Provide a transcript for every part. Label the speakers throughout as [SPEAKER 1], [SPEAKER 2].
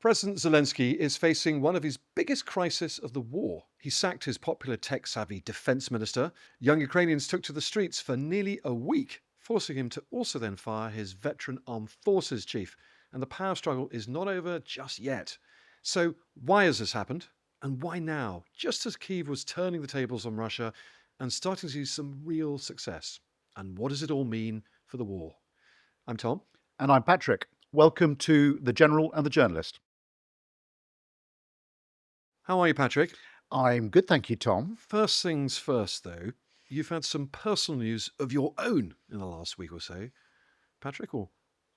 [SPEAKER 1] President Zelensky is facing one of his biggest crises of the war. He sacked his popular tech-savvy defense minister. Young Ukrainians took to the streets for nearly a week, forcing him to also then fire his veteran armed forces chief. And the power struggle is not over just yet. So why has this happened? And why now? Just as Kyiv was turning the tables on Russia and starting to see some real success. And what does it all mean for the war? I'm Tom.
[SPEAKER 2] And I'm Patrick. Welcome to The General and the Journalist.
[SPEAKER 1] How are you, Patrick?
[SPEAKER 2] I'm good, thank you, Tom.
[SPEAKER 1] First things first, though, you've had some personal news of your own in the last week or so. Patrick, or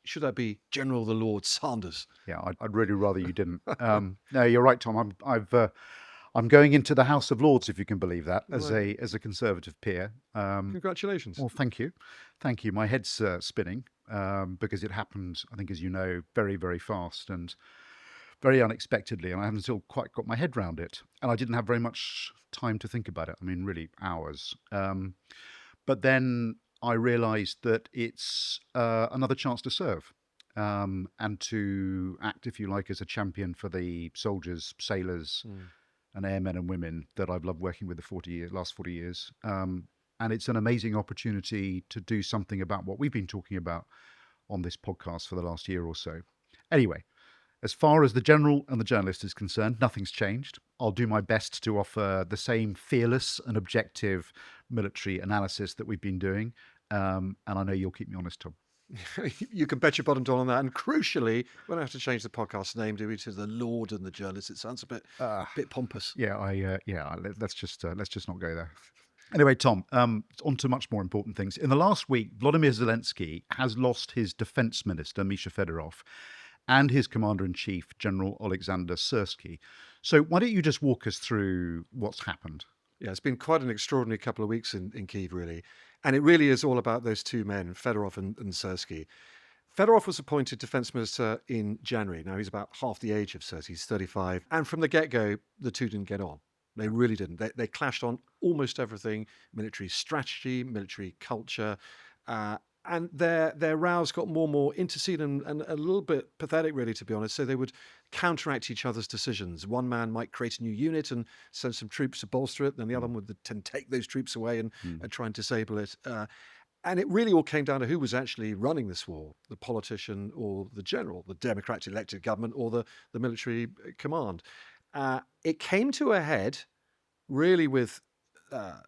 [SPEAKER 1] should that be General the Lord Sanders?
[SPEAKER 2] Yeah, I'd really rather you didn't. No, you're right, Tom. I'm going into the House of Lords, if you can believe that, as a Conservative peer.
[SPEAKER 1] Congratulations.
[SPEAKER 2] Well, thank you. My head's spinning because it happened, I think, as you know, very, very fast and very unexpectedly, and I haven't still quite got my head around it. And I didn't have very much time to think about it. I mean, really hours. But then I realised that it's another chance to serve and to act, if you like, as a champion for the soldiers, sailors, and airmen and women that I've loved working with the last 40 years. And it's an amazing opportunity to do something about what we've been talking about on this podcast for the last year or so. Anyway, as far as the General and the Journalist is concerned, nothing's changed. I'll do my best to offer the same fearless and objective military analysis that we've been doing. And I know you'll keep me honest, Tom.
[SPEAKER 1] You can bet your bottom dollar on that. And crucially, we don't have to change the podcast name, do we, to The Lord and the Journalist? It sounds a bit pompous.
[SPEAKER 2] Yeah, let's just not go there. Anyway, Tom, on to much more important things. In the last week, Volodymyr Zelensky has lost his defense minister, Mykhailo Fedorov, and his commander-in-chief, General Alexander Seskuria. So why don't you just walk us through what's happened?
[SPEAKER 1] Yeah, it's been quite an extraordinary couple of weeks in Kyiv, really. And it really is all about those two men, Fedorov and Seskuria. Fedorov was appointed defense minister in January. Now, he's about half the age of Seskuria. He's 35. And from the get-go, the two didn't get on. They really didn't. They clashed on almost everything: military strategy, military culture, and their rows got more and more internecine and a little bit pathetic, really, to be honest. So they would counteract each other's decisions. One man might create a new unit and send some troops to bolster it, then the other one would tend to take those troops away and try and disable it. And it really all came down to who was actually running this war: the politician or the general, the democratically elected government or the military command. It came to a head really with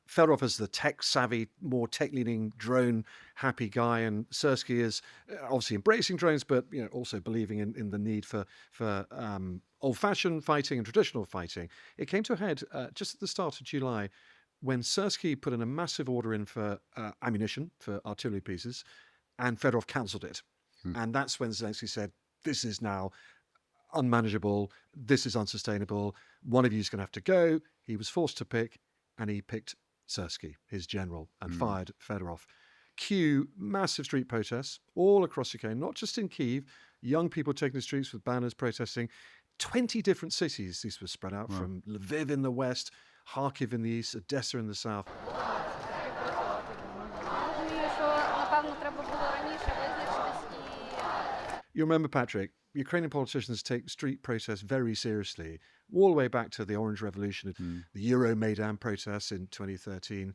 [SPEAKER 1] Fedorov as the tech-savvy, more tech-leaning, drone-happy guy, and Seskuria is obviously embracing drones, but also believing in the need for old-fashioned fighting and traditional fighting. It came to a head just at the start of July when Seskuria put in a massive order in for ammunition, for artillery pieces, and Fedorov cancelled it. And that's when Zelensky said, this is now unmanageable, this is unsustainable, one of you is going to have to go. He was forced to pick, and he picked Seskuria, his general, and fired Fedorov. Cue massive street protests all across Ukraine, not just in Kyiv. Young people taking the streets with banners protesting. 20 different cities these were spread out, from Lviv in the west, Kharkiv in the east, Odessa in the south. You remember, Patrick, Ukrainian politicians take street protests very seriously, all the way back to the Orange Revolution, the Euromaidan protests in 2013.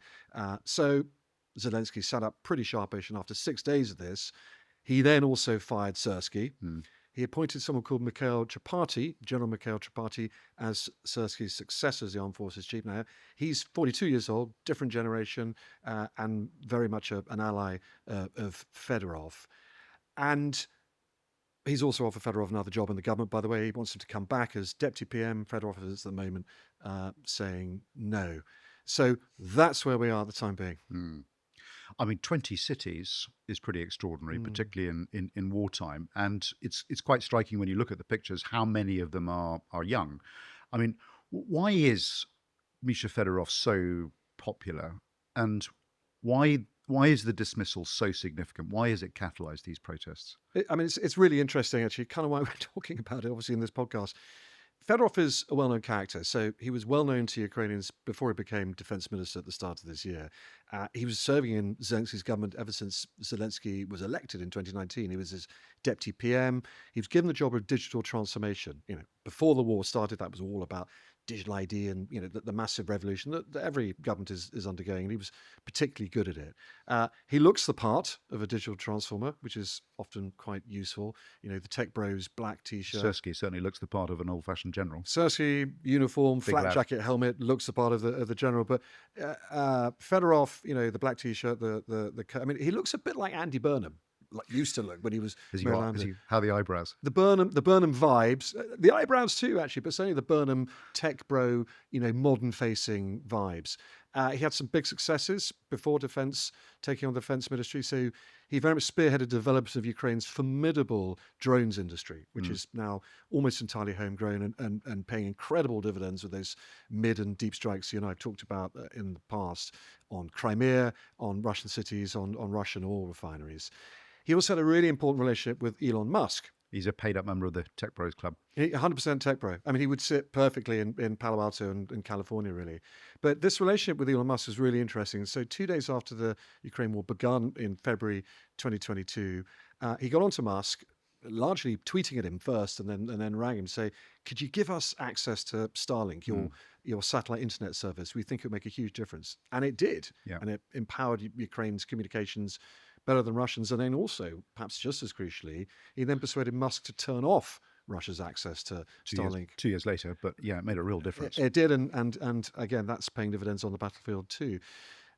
[SPEAKER 1] So Zelensky sat up pretty sharpish, and after 6 days of this, he then also fired Seskuria. He appointed someone called General Mykhailo Fedorov, as Seskuia's successor as the Armed Forces chief. Now, he's 42 years old, different generation, and very much an ally of Fedorov. And he's also offered Fedorov another job in the government, by the way. He wants him to come back as deputy PM. Fedorov is at the moment saying no. So that's where we are at the time being.
[SPEAKER 2] I mean, 20 cities is pretty extraordinary, particularly in wartime. And it's quite striking when you look at the pictures how many of them are young. I mean, why is Mykhailo Fedorov so popular? And why is the dismissal so significant? Why has it catalyzed these protests?
[SPEAKER 1] It's really interesting, actually, kind of why we're talking about it, obviously, in this podcast. Fedorov is a well-known character. So he was well-known to Ukrainians before he became defense minister at the start of this year. He was serving in Zelensky's government ever since Zelensky was elected in 2019. He was his deputy PM. He was given the job of digital transformation. Before the war started, that was all about digital ID and the massive revolution that every government is undergoing, and he was particularly good at it. He looks the part of a digital transformer, which is often quite useful. The tech bros black t-shirt.
[SPEAKER 2] Seskuria certainly looks the part of an old-fashioned general.
[SPEAKER 1] Seskuria uniform, flat
[SPEAKER 2] lad.
[SPEAKER 1] jacket, helmet, looks the part of the general. But Fedorov, the black t-shirt, he looks a bit like Andy Burnham. Used to look when he was
[SPEAKER 2] how the eyebrows,
[SPEAKER 1] the Burnham vibes, the eyebrows too actually, but certainly the Burnham tech bro, modern facing vibes. He had some big successes before taking on the defense ministry. So he very much spearheaded development of Ukraine's formidable drones industry, which is now almost entirely homegrown and paying incredible dividends with those mid and deep strikes you and I have talked about in the past on Crimea, on Russian cities, on Russian oil refineries. He also had a really important relationship with Elon Musk.
[SPEAKER 2] He's a paid-up member of the Tech Bros Club.
[SPEAKER 1] 100% tech bro. He would sit perfectly in Palo Alto and in California, really. But this relationship with Elon Musk is really interesting. So 2 days after the Ukraine war begun in February 2022, he got onto Musk, largely tweeting at him first and then rang him to say, could you give us access to Starlink, your satellite internet service? We think it would make a huge difference. And it did.
[SPEAKER 2] Yeah.
[SPEAKER 1] And it empowered Ukraine's communications better than Russians. And then also, perhaps just as crucially, he then persuaded Musk to turn off Russia's access to Starlink.
[SPEAKER 2] 2 years later, but yeah, it made a real difference.
[SPEAKER 1] It did, and again, that's paying dividends on the battlefield too.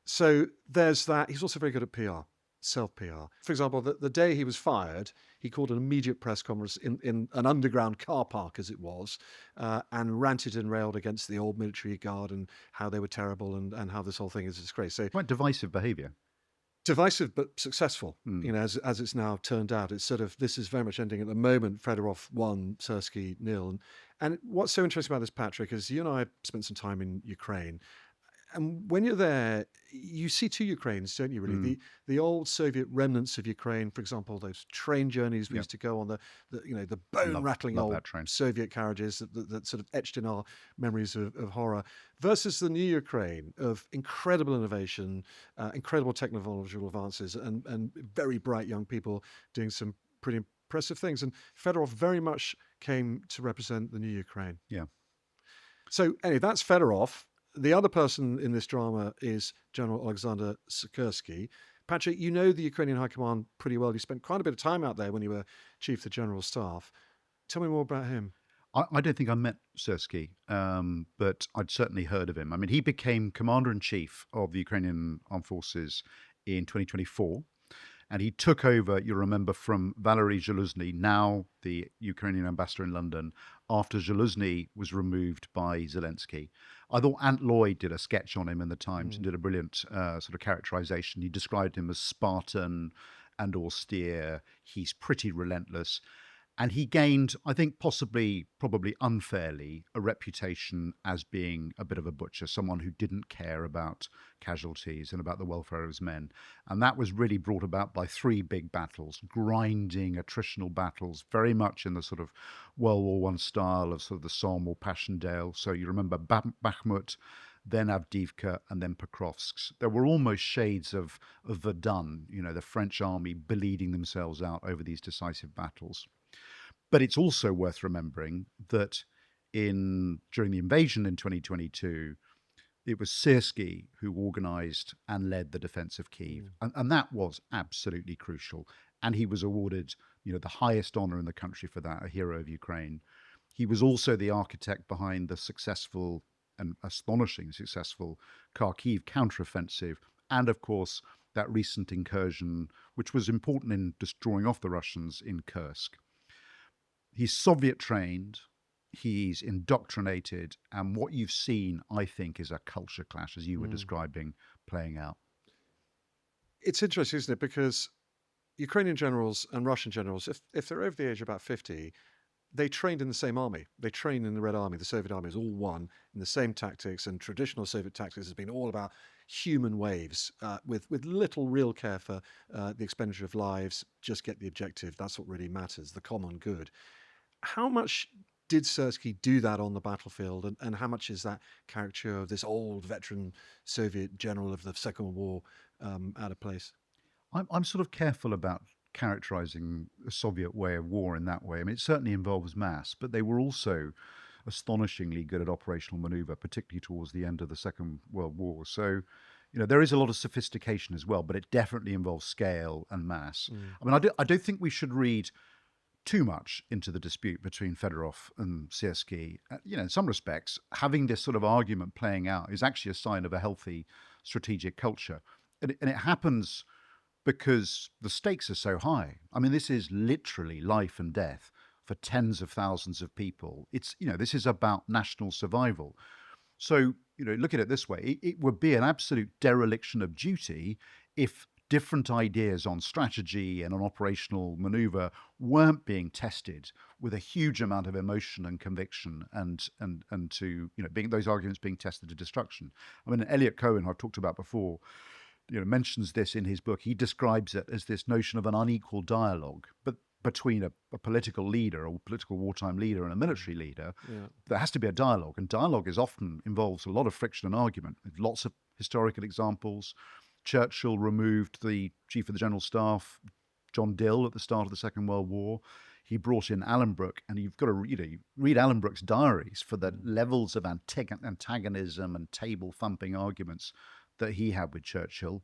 [SPEAKER 1] So there's that. He's also very good at PR, self-PR. For example, the day he was fired, he called an immediate press conference in an underground car park, as it was, and ranted and railed against the old military guard and how they were terrible and how this whole thing is a disgrace. So
[SPEAKER 2] quite divisive behaviour.
[SPEAKER 1] Divisive but successful, as it's now turned out. It's this is very much ending at the moment. Fedorov 1, Seskuria 0. And what's so interesting about this, Patrick, is you and I spent some time in Ukraine. And when you're there, you see two Ukraines, don't you, really? The old Soviet remnants of Ukraine, for example, those train journeys we used to go on, the bone-rattling old Soviet carriages that sort of etched in our memories of horror, versus the new Ukraine of incredible innovation, incredible technological advances, and very bright young people doing some pretty impressive things. And Fedorov very much came to represent the new Ukraine.
[SPEAKER 2] Yeah.
[SPEAKER 1] So anyway, that's Fedorov. The other person in this drama is General Alexander Sikorsky. Patrick, you know the Ukrainian High Command pretty well. You spent quite a bit of time out there when you were Chief of the General Staff. Tell me more about him.
[SPEAKER 2] I don't think I met Sikorsky, but I'd certainly heard of him. He became Commander-in-Chief of the Ukrainian Armed Forces in 2024. And he took over, you remember, from Valery Zaluzhny, now the Ukrainian ambassador in London, after Zaluzhny was removed by Zelensky. I thought Ant Lloyd did a sketch on him in the Times and did a brilliant sort of characterization. He described him as Spartan and austere. He's pretty relentless. And he gained, I think probably unfairly, a reputation as being a bit of a butcher, someone who didn't care about casualties and about the welfare of his men. And that was really brought about by 3 big battles, grinding attritional battles, very much in the sort of World War I style of sort of the Somme or Passchendaele. So you remember Bakhmut, then Avdiivka, and then Pokrovsk. There were almost shades of Verdun, the French army bleeding themselves out over these decisive battles. But it's also worth remembering that during the invasion in 2022, it was Sikorsky who organised and led the defence of Kyiv. And that was absolutely crucial. And he was awarded, the highest honour in the country for that, a hero of Ukraine. He was also the architect behind the successful and astonishingly successful Kharkiv counteroffensive. And of course, that recent incursion, which was important in destroying off the Russians in Kursk. He's Soviet trained, he's indoctrinated, and what you've seen, I think, is a culture clash, as you were describing, playing out.
[SPEAKER 1] It's interesting, isn't it? Because Ukrainian generals and Russian generals, if they're over the age of about 50, they trained in the same army. They trained in the Red Army. The Soviet Army is all one in the same tactics, and traditional Soviet tactics has been all about human waves with little real care for the expenditure of lives. Just get the objective. That's what really matters, the common good. How much Did Sersky do that on the battlefield, and how much is that caricature of this old veteran Soviet general of the Second World War out of place?
[SPEAKER 2] I'm sort of careful about characterizing a Soviet way of war in that way. I mean, it certainly involves mass, but they were also astonishingly good at operational maneuver, particularly towards the end of the Second World War. So, there is a lot of sophistication as well, but it definitely involves scale and mass.
[SPEAKER 1] Mm.
[SPEAKER 2] I mean, I don't think we should read too much into the dispute between Fedorov and Siersky. In some respects, having this sort of argument playing out is actually a sign of a healthy strategic culture. And it happens because the stakes are so high. I mean, this is literally life and death for tens of thousands of people. This is about national survival. So, look at it this way, it would be an absolute dereliction of duty if different ideas on strategy and on operational maneuver weren't being tested with a huge amount of emotion and conviction and to, being those arguments being tested to destruction. I mean, Elliot Cohen, I've talked about before, mentions this in his book. He describes it as this notion of an unequal dialogue, but between a political leader, or political wartime leader, and a military leader,
[SPEAKER 1] Yeah.
[SPEAKER 2] there has to be a dialogue, and dialogue is often involves a lot of friction and argument. Lots of historical examples. Churchill removed the chief of the general staff, John Dill, at the start of the Second World War. He brought in Alan Brooke, and you've got to you read Alan Brooke's diaries for the levels of antagonism and table thumping arguments that he had with Churchill.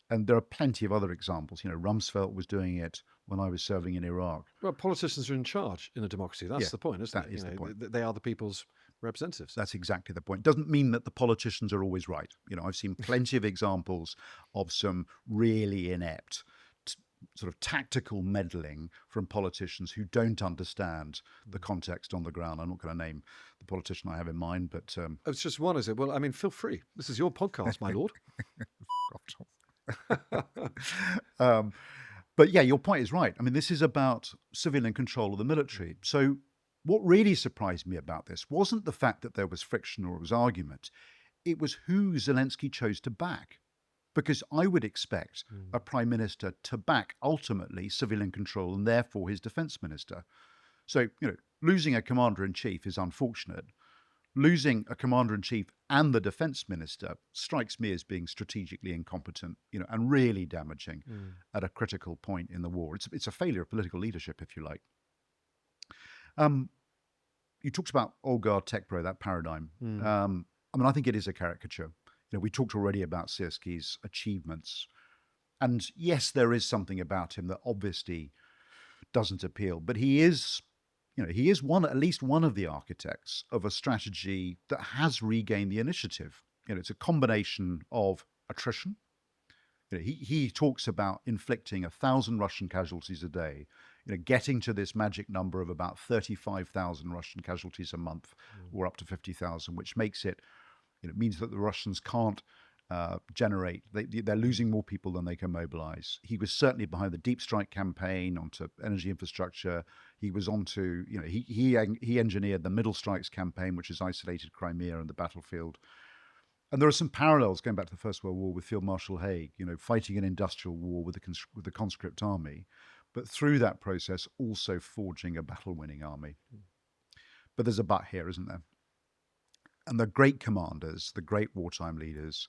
[SPEAKER 2] And there are plenty of other examples. Rumsfeld was doing it when I was serving in Iraq.
[SPEAKER 1] Well, politicians are in charge in a democracy. That's
[SPEAKER 2] Yeah,
[SPEAKER 1] the point, isn't
[SPEAKER 2] that
[SPEAKER 1] it?
[SPEAKER 2] is the point.
[SPEAKER 1] They are the people's representatives.
[SPEAKER 2] That's exactly the point. Doesn't mean that the politicians are always right. I've seen plenty of examples of some really inept sort of tactical meddling from politicians who don't understand the context on the ground. I'm not going to name the politician I have in mind, but
[SPEAKER 1] Oh, it's just one, is it? Well, I mean, feel free. This is your podcast, my lord.
[SPEAKER 2] But yeah, your point is right. I mean, this is about civilian control of the military. So what really surprised me about this wasn't the fact that there was friction or it was argument. It was who Zelensky chose to back. Because I would expect a prime minister to back ultimately civilian control and therefore his defense minister. So, losing a commander in chief is unfortunate. Losing a commander in chief and the defense minister strikes me as being strategically incompetent, and really damaging at a critical point in the war. It's a failure of political leadership, if you like. You talked about Olgar Tekbro, that paradigm. I mean, I think it is a caricature. We talked already about Siersky's achievements. And yes, there is something about him that obviously doesn't appeal, but he is at least one of the architects of a strategy that has regained the initiative. It's a combination of attrition. He talks about inflicting 1,000 Russian casualties a day, getting to this magic number of about 35,000 Russian casualties a month, or up to 50,000, which makes it, it means that the Russians can't generate. They're losing more people than they can mobilize. He was certainly behind the deep strike campaign onto energy infrastructure. He was onto, he engineered the middle strikes campaign, which has isolated Crimea and the battlefield. And there are some parallels going back to the First World War with Field Marshal Haig, fighting an industrial war with the conscript army, but through that process also forging a battle-winning army. But there's a but here, isn't there? And the great commanders, the great wartime leaders,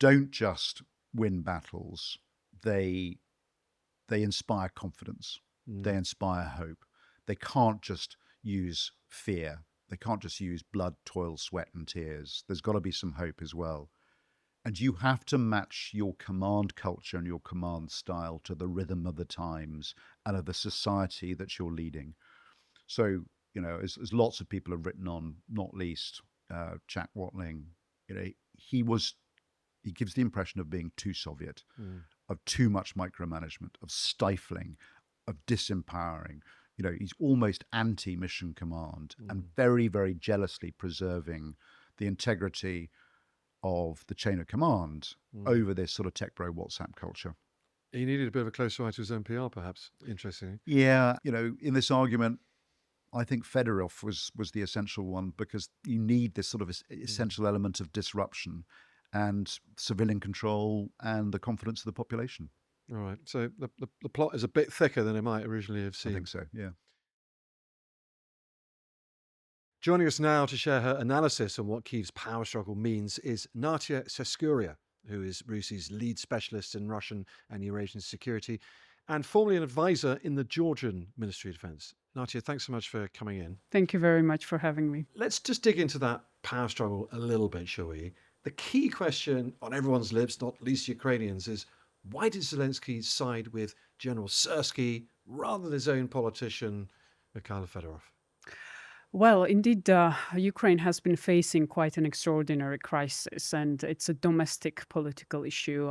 [SPEAKER 2] don't just win battles. They inspire confidence. They inspire hope. They can't just use fear. They can't just use blood, toil, sweat, and tears. There's got to be some hope as well. And you have to match your command culture and your command style to the rhythm of the times and of the society that you're leading. So, as lots of people have written on, not least Jack Watling, he gives the impression of being too Soviet, of too much micromanagement, of stifling, of disempowering. He's almost anti-mission command and very, very jealously preserving the integrity of the chain of command over this sort of tech bro WhatsApp culture.
[SPEAKER 1] He needed a bit of a closer eye to his own PR, perhaps, interestingly.
[SPEAKER 2] Yeah, in this argument, I think Fedorov was the essential one, because you need this sort of essential element of disruption and civilian control and the confidence of the population.
[SPEAKER 1] All right. So the plot is a bit thicker than it might originally have
[SPEAKER 2] I
[SPEAKER 1] seemed.
[SPEAKER 2] think so, yeah.
[SPEAKER 1] Joining us now to share her analysis on what Kyiv's power struggle means is Natia Seskuria, who is RUSI's lead specialist in Russian and Eurasian security and formerly an advisor in the Georgian Ministry of Defense. Natia, thanks so much for coming in.
[SPEAKER 3] Thank you very much for having me.
[SPEAKER 1] Let's just dig into that power struggle a little bit, shall we? The key question on everyone's lips, not least Ukrainians, is why did Zelensky side with General Seskuria rather than his own politician, Mykhailo Fedorov?
[SPEAKER 3] Well, indeed, Ukraine has been facing quite an extraordinary crisis, and it's a domestic political issue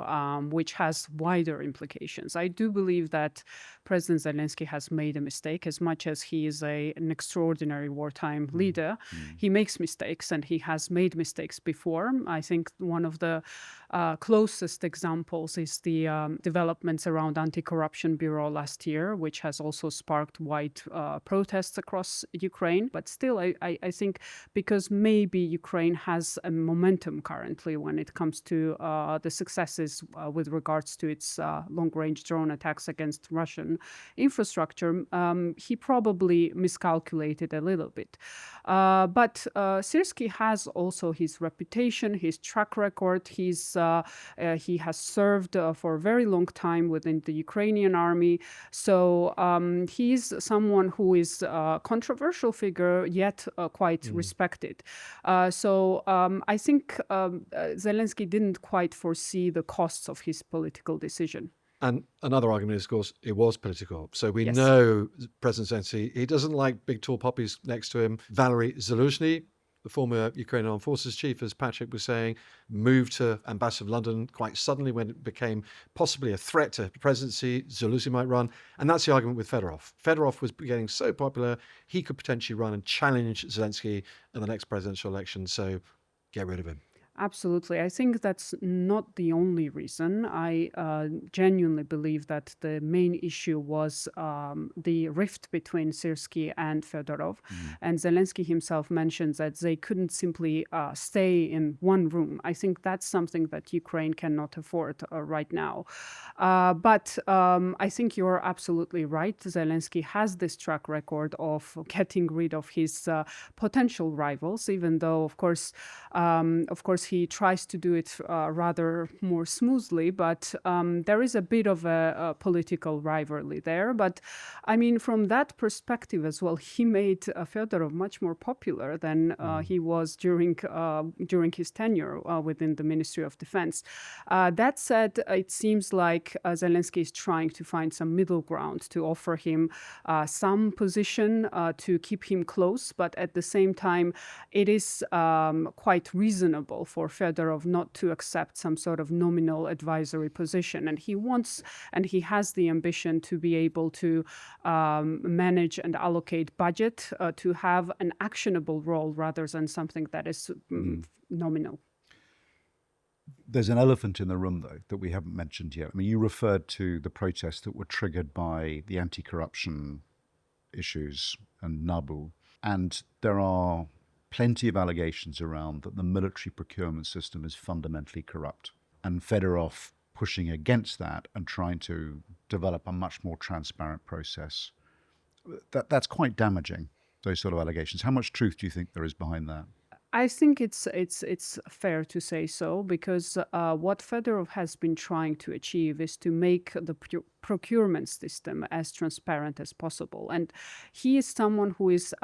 [SPEAKER 3] which has wider implications. I do believe that President Zelensky has made a mistake. As much as he is an extraordinary wartime leader, he makes mistakes, and he has made mistakes before. I think one of the closest examples is the developments around Anti-Corruption Bureau last year, which has also sparked wide protests across Ukraine. But still, I think because maybe Ukraine has a momentum currently when it comes to the successes with regards to its long-range drone attacks against Russian infrastructure, he probably miscalculated a little bit. But Seskuria has also his reputation, his track record. He has served for a very long time within the Ukrainian army. So he's someone who is a controversial figure, yet quite respected. So I think Zelensky didn't quite foresee the costs of his political decision.
[SPEAKER 1] And another argument is, of course, it was political. So we
[SPEAKER 3] Yes.
[SPEAKER 1] know President Zelensky, he doesn't like big tall poppies next to him. Valery Zaluzhny, the former Ukrainian Armed Forces chief, as Patrick was saying, moved to ambassador of London quite suddenly when it became possibly a threat to the presidency. Zaluzhny might run. And that's the argument with Fedorov. Fedorov was getting so popular, he could potentially run and challenge Zelensky in the next presidential election. So get rid of him.
[SPEAKER 3] Absolutely. I think that's not the only reason. I genuinely believe that the main issue was the rift between Seskuria and Fedorov. And Zelensky himself mentions that they couldn't simply stay in one room. I think that's something that Ukraine cannot afford right now. But I think you're absolutely right. Zelensky has this track record of getting rid of his potential rivals, even though, of course, he tries to do it rather more smoothly, but there is a bit of a political rivalry there. But I mean, from that perspective as well, he made Fedorov much more popular than he was during his tenure within the Ministry of Defense. That said, it seems like Zelensky is trying to find some middle ground to offer him some position to keep him close, but at the same time, it is quite reasonable for Fedorov not to accept some sort of nominal advisory position. And he has the ambition to be able to manage and allocate budget to have an actionable role rather than something that is nominal.
[SPEAKER 2] There's an elephant in the room, though, that we haven't mentioned yet. I mean, you referred to the protests that were triggered by the anti-corruption issues and NABU. And there are plenty of allegations around that the military procurement system is fundamentally corrupt. And Fedorov pushing against that and trying to develop a much more transparent process. That's quite damaging, those sort of allegations. How much truth do you think there is behind that?
[SPEAKER 3] I think it's fair to say so, because what Fedorov has been trying to achieve is to make the procurement system as transparent as possible. And he is someone who is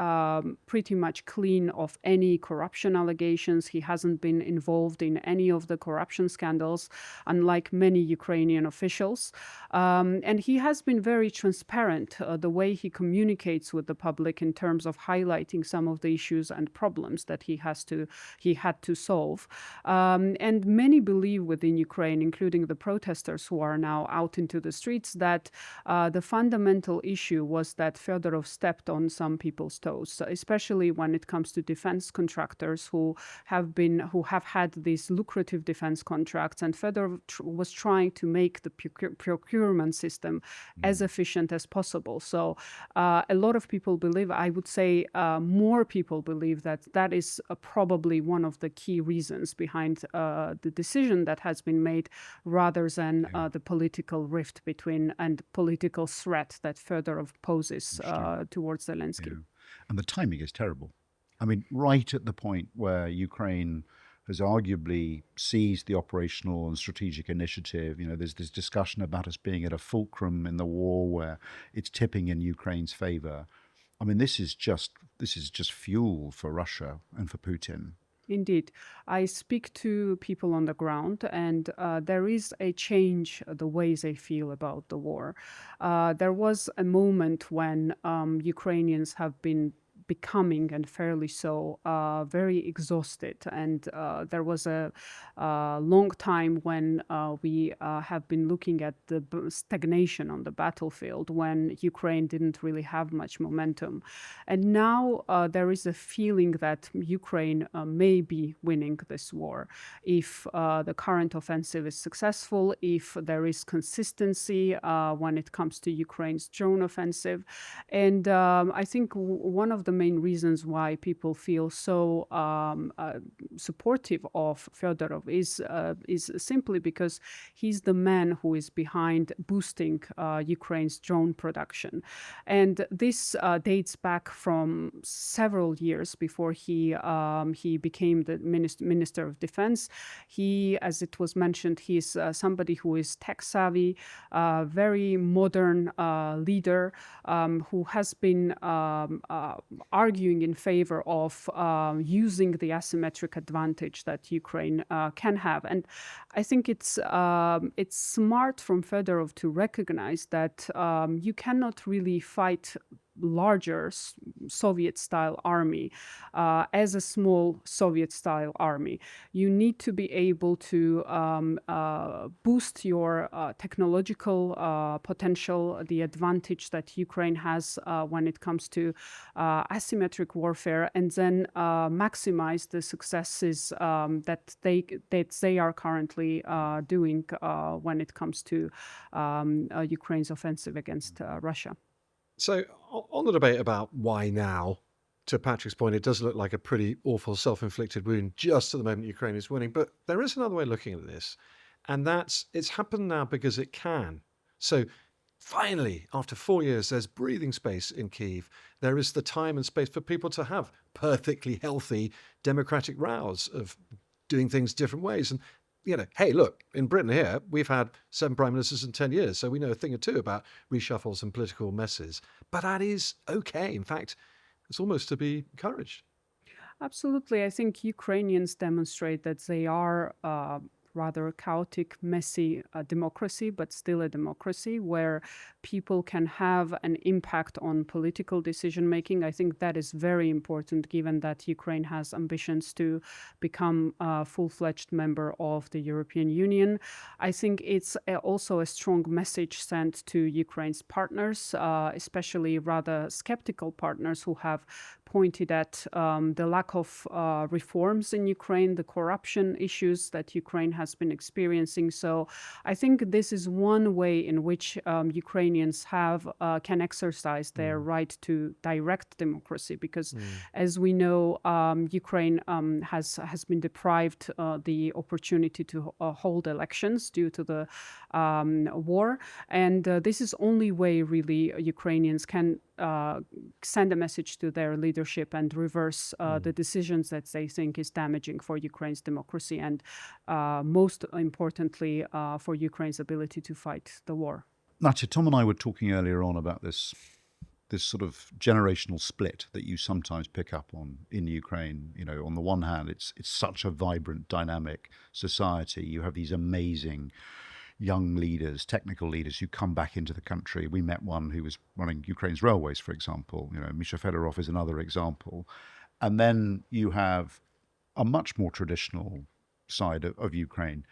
[SPEAKER 3] pretty much clean of any corruption allegations. He hasn't been involved in any of the corruption scandals, unlike many Ukrainian officials. And he has been very transparent the way he communicates with the public in terms of highlighting some of the issues and problems that he had to solve. And many believe within Ukraine, including the protesters who are now out into the streets, that the fundamental issue was that Fedorov stepped on some people's toes, especially when it comes to defense contractors who have had these lucrative defense contracts. And Fedorov was trying to make the procurement system as efficient as possible. So a lot of people believe, I would say more people believe, that is probably one of the key reasons behind the decision that has been made, rather than the political rift between and political threat that Fedorov poses towards Zelensky.
[SPEAKER 2] Yeah. And the timing is terrible. I mean, right at the point where Ukraine has arguably seized the operational and strategic initiative. There's this discussion about us being at a fulcrum in the war where it's tipping in Ukraine's favor. I mean, this is just fuel for Russia and for Putin.
[SPEAKER 3] Indeed. I speak to people on the ground, and there is a change the ways they feel about the war. There was a moment when Ukrainians have been becoming, and fairly so, very exhausted. And there was a long time when we have been looking at the stagnation on the battlefield, when Ukraine didn't really have much momentum. And now there is a feeling that Ukraine may be winning this war if the current offensive is successful, if there is consistency when it comes to Ukraine's drone offensive. And I think one of the main reasons why people feel so supportive of Fedorov is simply because he's the man who is behind boosting Ukraine's drone production. And this dates back from several years before he became the Minister of Defense. He, as it was mentioned, he's somebody who is tech savvy, very modern leader who has been arguing in favor of using the asymmetric advantage that Ukraine can have. And I think it's smart from Fedorov to recognize that you cannot really fight larger Soviet-style army as a small Soviet-style army. You need to be able to boost your technological potential, the advantage that Ukraine has when it comes to asymmetric warfare, and then maximize the successes that they are currently doing when it comes to Ukraine's offensive against Russia.
[SPEAKER 1] So, on the debate about why now, to Patrick's point, it does look like a pretty awful self-inflicted wound just at the moment Ukraine is winning. But there is another way of looking at this, and that's it's happened now because it can. So, finally, after 4 years, there's breathing space in Kyiv. There is the time and space for people to have perfectly healthy democratic rows of doing things different ways. And hey, look, in Britain here, we've had 7 prime ministers in 10 years, so we know a thing or two about reshuffles and political messes. But that is okay. In fact, it's almost to be encouraged.
[SPEAKER 3] Absolutely. I think Ukrainians demonstrate that they are rather chaotic, messy democracy, but still a democracy where people can have an impact on political decision making. I think that is very important given that Ukraine has ambitions to become a full-fledged member of the European Union. I think it's also a strong message sent to Ukraine's partners, especially rather skeptical partners who have pointed at the lack of reforms in Ukraine, the corruption issues that Ukraine has been experiencing. So I think this is one way in which Ukrainians can exercise their right to direct democracy, because as we know, Ukraine has been deprived the opportunity to hold elections due to the war. And this is only way really Ukrainians can send a message to their leadership and reverse the decisions that they think is damaging for Ukraine's democracy and most importantly for Ukraine's ability to fight the war.
[SPEAKER 2] Natia, Tom and I were talking earlier on about this sort of generational split that you sometimes pick up on in Ukraine. On the one hand, it's such a vibrant, dynamic society. You have these amazing young leaders, technical leaders who come back into the country. We met one who was running Ukraine's railways, for example. Mykhailo Fedorov is another example. And then you have a much more traditional side of Ukraine.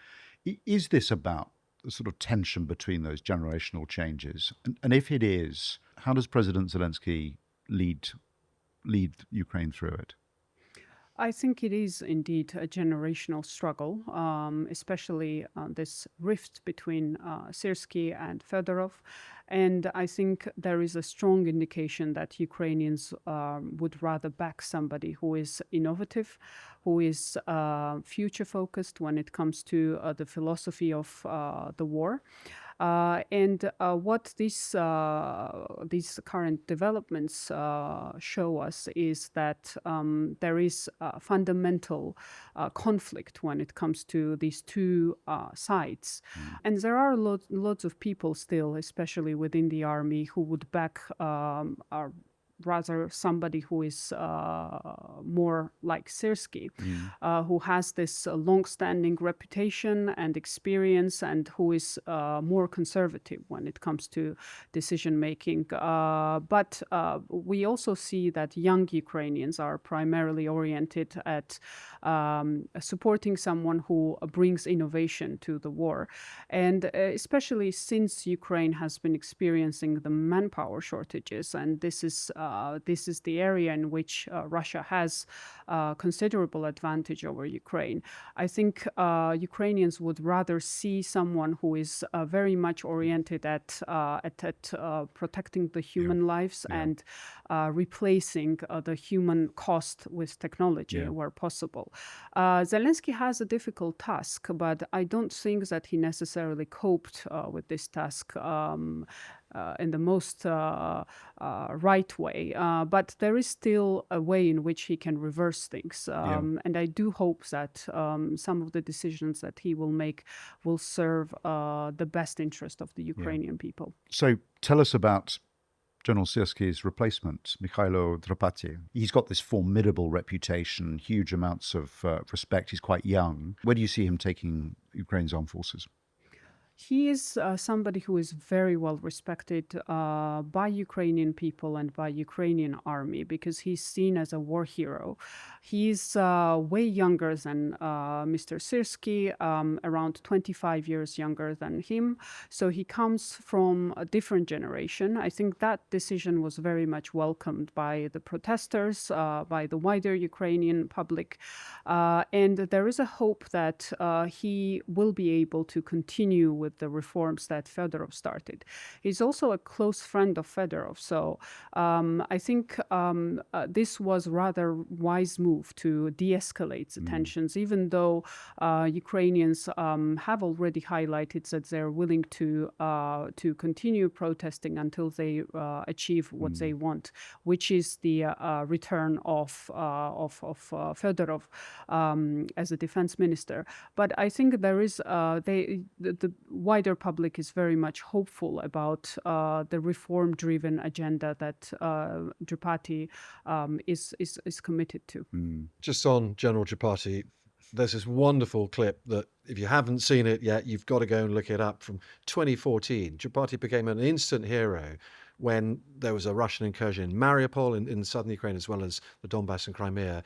[SPEAKER 2] Is this about the sort of tension between those generational changes? And if it is, how does President Zelensky lead Ukraine through it?
[SPEAKER 3] I think it is indeed a generational struggle, especially this rift between Seskuria and Fedorov. And I think there is a strong indication that Ukrainians would rather back somebody who is innovative, who is future-focused when it comes to the philosophy of the war. What these current developments show us is that there is a fundamental conflict when it comes to these two sides. And there are lots of people still, especially within the army, who would back rather somebody who is more like Seskuria, who has this long-standing reputation and experience, and who is more conservative when it comes to decision-making. But we also see that young Ukrainians are primarily oriented at supporting someone who brings innovation to the war. And especially since Ukraine has been experiencing the manpower shortages, and this is the area in which Russia has considerable advantage over Ukraine. I think Ukrainians would rather see someone who is very much oriented at protecting the human lives and replacing the human cost with technology where possible. Zelensky has a difficult task, but I don't think that he necessarily coped with this task in the most right way. But there is still a way in which he can reverse things. And I do hope that some of the decisions that he will make will serve the best interest of the Ukrainian people.
[SPEAKER 2] So tell us about General Seskuia's replacement, Mykhailo Fedorov. He's got this formidable reputation, huge amounts of respect. He's quite young. Where do you see him taking Ukraine's armed forces?
[SPEAKER 3] He is somebody who is very well respected by Ukrainian people and by Ukrainian army because he's seen as a war hero. He's way younger than Mr. Seskuria, around 25 years younger than him. So he comes from a different generation. I think that decision was very much welcomed by the protesters, by the wider Ukrainian public. And there is a hope that he will be able to continue with the reforms that Fedorov started. He's also a close friend of Fedorov, so I think this was rather wise move to de-escalate the tensions, even though Ukrainians have already highlighted that they're willing to continue protesting until they achieve what they want, which is the return of Fedorov as a defense minister. But I think there is the wider public is very much hopeful about the reform-driven agenda that Tripathi is committed to.
[SPEAKER 1] Just on General Tripathi, there's this wonderful clip that if you haven't seen it yet, you've got to go and look it up from 2014. Tripathi became an instant hero when there was a Russian incursion in Mariupol in southern Ukraine, as well as the Donbass and Crimea.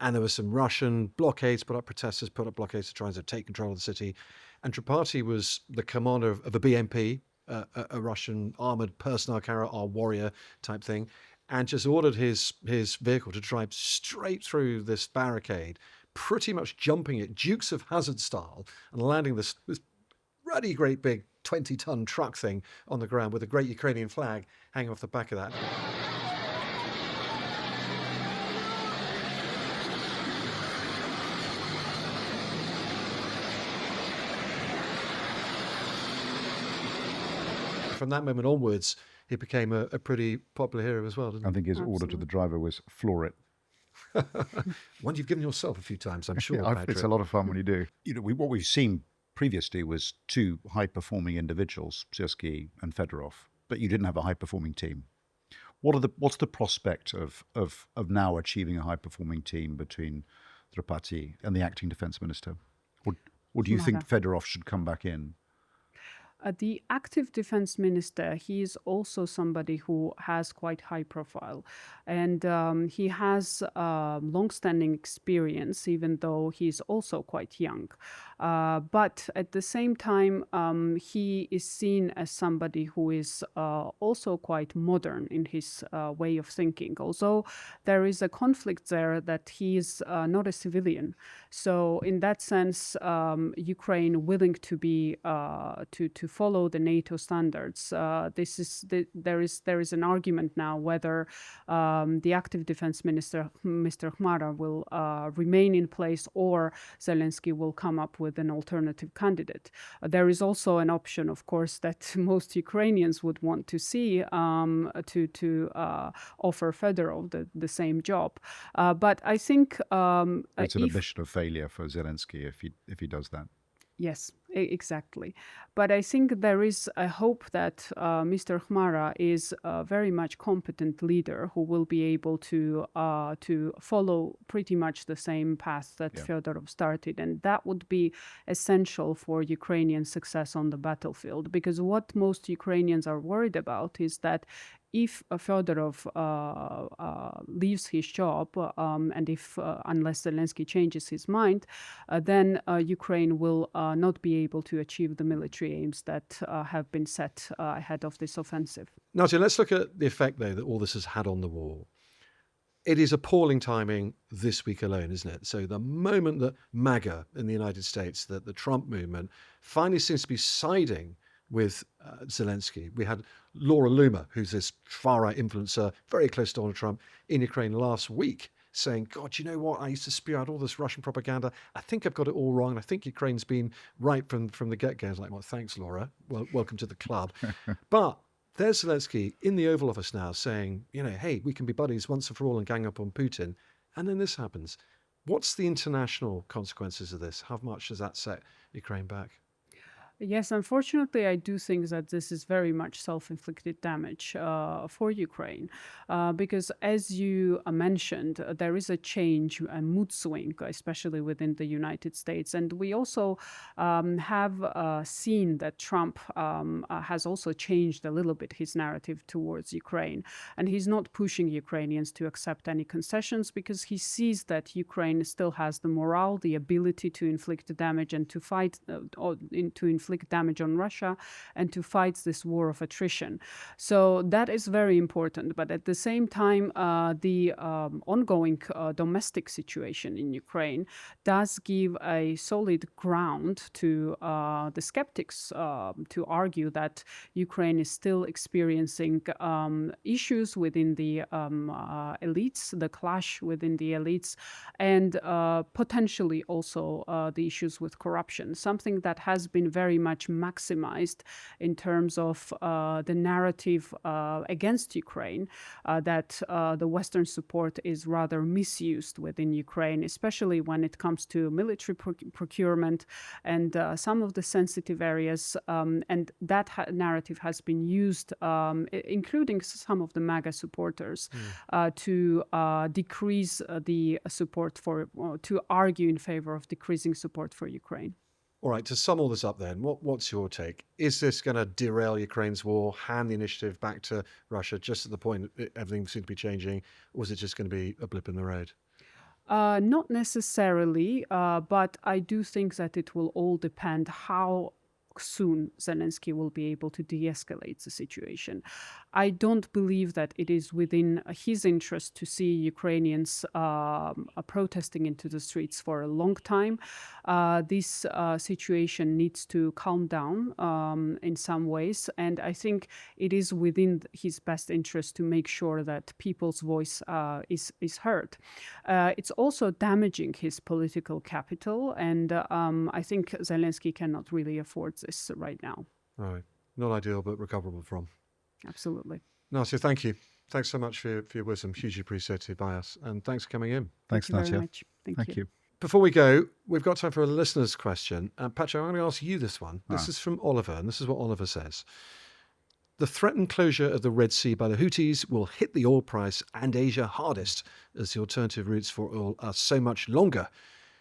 [SPEAKER 1] And there were some Russian blockades protesters put up blockades to try and take control of the city. And Tripathi was the commander of a BMP, a Russian armored personnel carrier, our warrior type thing, and just ordered his vehicle to drive straight through this barricade, pretty much jumping it Dukes of Hazzard style, and landing this ruddy great big 20-ton truck thing on the ground with a great Ukrainian flag hanging off the back of that. From that moment onwards, he became a pretty popular hero as well, didn't he?
[SPEAKER 2] I think his order to the driver was floor it.
[SPEAKER 1] One you've given yourself a few times, I'm sure.
[SPEAKER 2] It's a lot of fun when you do. What we've seen previously was two high-performing individuals, Seskuria and Fedorov, but you didn't have a high-performing team. What's the prospect of now achieving a high-performing team between Tripathi and the acting defense minister? Or do you think Fedorov should come back in?
[SPEAKER 3] The active defense minister, he is also somebody who has quite high profile, and he has long-standing experience, even though he's also quite young. But at the same time, he is seen as somebody who is also quite modern in his way of thinking. Although there is a conflict there that he is not a civilian. So in that sense, Ukraine willing to be to follow the NATO standards. There is an argument now whether the active defense minister, Mr. Khmara, will remain in place or Zelensky will come up with an alternative candidate. There is also an option, of course, that most Ukrainians would want to see to offer Fedorov the same job. But I think
[SPEAKER 2] it's an admission of failure for Zelensky if he does that.
[SPEAKER 3] Yes, exactly. But I think there is a hope that Mr. Khmara is a very much competent leader who will be able to follow pretty much the same path that Fedorov started. And that would be essential for Ukrainian success on the battlefield. Because what most Ukrainians are worried about is that if Fedorov leaves his job, and if unless Zelensky changes his mind, then Ukraine will not be able to achieve the military aims that have been set ahead of this offensive.
[SPEAKER 1] Natia, let's look at the effect, though, that all this has had on the war. It is appalling timing this week alone, isn't it? So the moment that MAGA in the United States, that the Trump movement, finally seems to be siding with Zelensky. We had Laura Loomer, who's this far-right influencer, very close to Donald Trump, in Ukraine last week, saying, God, you know what? I used to spew out all this Russian propaganda. I think I've got it all wrong. I think Ukraine's been right from the get-go. I was like, well, thanks, Laura. Well, welcome to the club. But there's Zelensky in the Oval Office now saying, hey, we can be buddies once and for all and gang up on Putin. And then this happens. What's the international consequences of this? How much does that set Ukraine back?
[SPEAKER 3] Yes, unfortunately, I do think that this is very much self-inflicted damage for Ukraine, because as you mentioned, there is a change, a mood swing, especially within the United States. And we also have seen that Trump has also changed a little bit his narrative towards Ukraine. And he's not pushing Ukrainians to accept any concessions because he sees that Ukraine still has the morale, the ability to inflict damage and to fight, to inflict damage on Russia and to fight this war of attrition. So that is very important. But at the same time, the ongoing domestic situation in Ukraine does give a solid ground to the skeptics to argue that Ukraine is still experiencing issues within the elites, the clash within the elites, and potentially also the issues with corruption, something that has been very much maximized in terms of the narrative against Ukraine, that the Western support is rather misused within Ukraine, especially when it comes to military procurement and some of the sensitive areas. And that narrative has been used, including some of the MAGA supporters, to decrease the support for, to argue in favor of decreasing support for Ukraine.
[SPEAKER 1] All right, to sum all this up then, what's your take? Is this going to derail Ukraine's war, hand the initiative back to Russia just at the point everything seems to be changing, or is it just going to be a blip in the road?
[SPEAKER 3] Not necessarily, but I do think that it will all depend how soon Zelensky will be able to de-escalate the situation. I don't believe that it is within his interest to see Ukrainians protesting into the streets for a long time. This situation needs to calm down in some ways, and I think it is within his best interest to make sure that people's voice is heard. It's also damaging his political capital, and I think Zelensky cannot really afford this right now.
[SPEAKER 1] Right. Not ideal, but recoverable from.
[SPEAKER 3] Absolutely.
[SPEAKER 1] Natia, thank you. Thanks so much for your wisdom. Hugely appreciated by us. And thanks for coming in.
[SPEAKER 2] Thanks,
[SPEAKER 3] Thank you
[SPEAKER 2] Natia.
[SPEAKER 3] very much. Thank you.
[SPEAKER 1] Before we go, we've got time for a listener's question. Patrick, I'm going to ask you this one. This is from Oliver, and this is what Oliver says. The threatened closure of the Red Sea by the Houthis will hit the oil price and Asia hardest, as the alternative routes for oil are so much longer.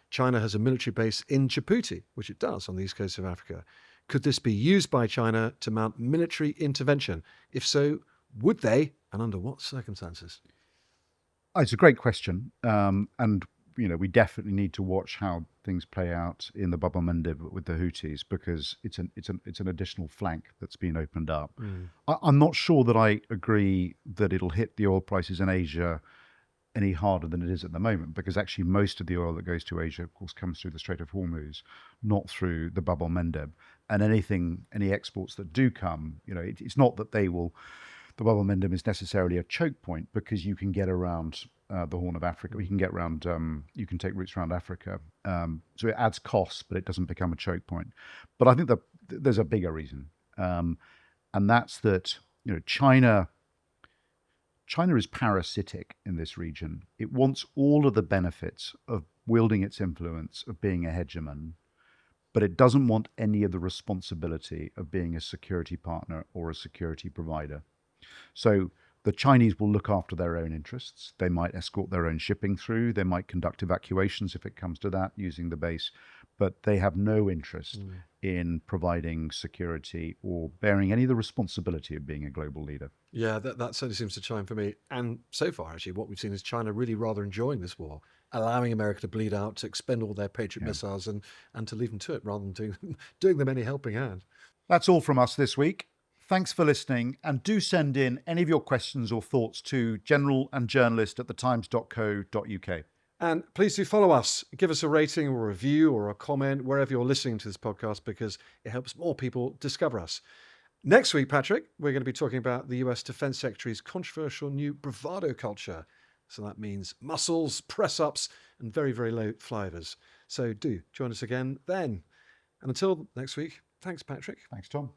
[SPEAKER 1] China has a military base in Djibouti, which it does on the east coast of Africa. Could this be used by China to mount military intervention? If so, would they, and under what circumstances?
[SPEAKER 2] It's a great question, and we definitely need to watch how things play out in the Bab el-Mandeb with the Houthis, because it's an additional flank that's been opened up. I'm not sure that I agree that it'll hit the oil prices in Asia any harder than it is at the moment, because actually most of the oil that goes to Asia, of course, comes through the Strait of Hormuz, not through the Bab el-Mandeb. And any exports that do come, it's not that the bubble momentum is necessarily a choke point, because you can get around the Horn of Africa. You can take routes around Africa. So it adds costs, but it doesn't become a choke point. But I think that there's a bigger reason, and that's that China is parasitic in this region. It wants all of the benefits of wielding its influence, of being a hegemon, but it doesn't want any of the responsibility of being a security partner or a security provider. So the Chinese will look after their own interests. They might escort their own shipping through. They might conduct evacuations if it comes to that, using the base. But they have no interest in providing security or bearing any of the responsibility of being a global leader.
[SPEAKER 1] Yeah, that certainly seems to chime for me. And so far, actually, what we've seen is China really rather enjoying this war, allowing America to bleed out, to expend all their Patriot missiles and to leave them to it, rather than doing them any helping hand.
[SPEAKER 2] That's all from us this week. Thanks for listening, and do send in any of your questions or thoughts to generalandjournalist@thetimes.co.uk.
[SPEAKER 1] And please do follow us. Give us a rating or a review or a comment wherever you're listening to this podcast, because it helps more people discover us. Next week, Patrick, we're going to be talking about the US Defense Secretary's controversial new bravado culture. So that means muscles, press-ups, and very, very low flyovers. So do join us again then. And until next week, thanks, Patrick.
[SPEAKER 2] Thanks, Tom.